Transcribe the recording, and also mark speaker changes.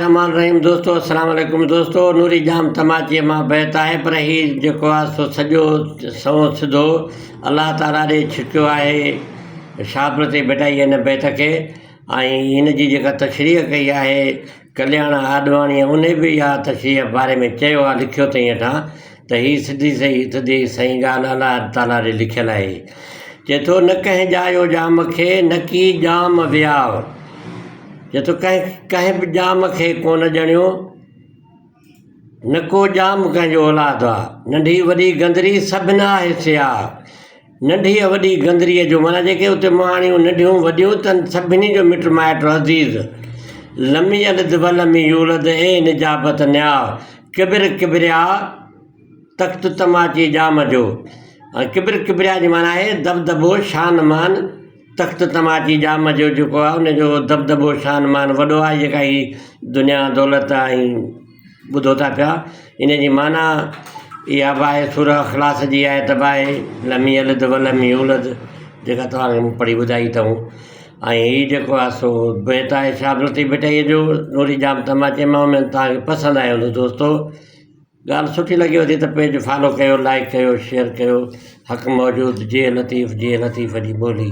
Speaker 1: बिस्मिल्लाहिर्रहमानिर्रहीम। दोस्तों अस्सलाम वालेकुम। दोस्तों नूरी जाम तमाचे मां बैत आहे, पर ही जेको आहे सो सॼो सवो सिधो अलाह ताला ॾे छिकियो आहे शाबत ते बेटाई हिन बैत खे। ऐं हिन जी जेका तशरीह कई आहे कल्याण आडवाणीअ, उन बि इहा तशरीह बारे में चयो आहे, लिखियो अथई हेठां त हीअ सिधी सही ॻाल्हि अलाह ताला ॾे लिखियलु आहे। चए थो न कंहिं ॼायो जाम खे न की जाम वियाव। चए थो कंहिं बि जाम खे कोन ॼणियो, न को जाम कंहिंजो औलाद आहे। नंढी वॾी गंदरी सभिनी हिसिया, नंढी वॾी गंदरीअ जो माना जेके उते माणियूं नंढियूं वॾियूं अथनि सभिनी जो मिट माइट अज़ीज़। लमी अलद वलमी यूलद ए निजाबत न्याव, किबिर किबरिया तख़्त तमाची जाम जो। किबिर किबरिया जी माना आहे दबदबो शान मान, तख़्त तमाची जाम जो जेको आहे उनजो दबदबो शान मान वॾो आहे। जेका ही दुनिया दौलत ऐं ॿुधो था पिया, इन जी माना इहा बि आहे सूरह अख़लास जी आयत बि आहे, लमी अलद वलम यूलद, जेका तव्हांखे पढ़ी ॿुधाई अथऊं। ऐं हीअ जेको आहे सो बैत आहे शाबलती बेटाईअ जो नूरी जाम तमाचे मां। में तव्हांखे पसंदि आयो हूंदो दोस्तो, ॻाल्हि सुठी लॻी हुजे त पेज फॉलो कयो, लाइक कयो, शेयर कयो। हक़ मौजूद जे लतीफ़ जी ॿोली।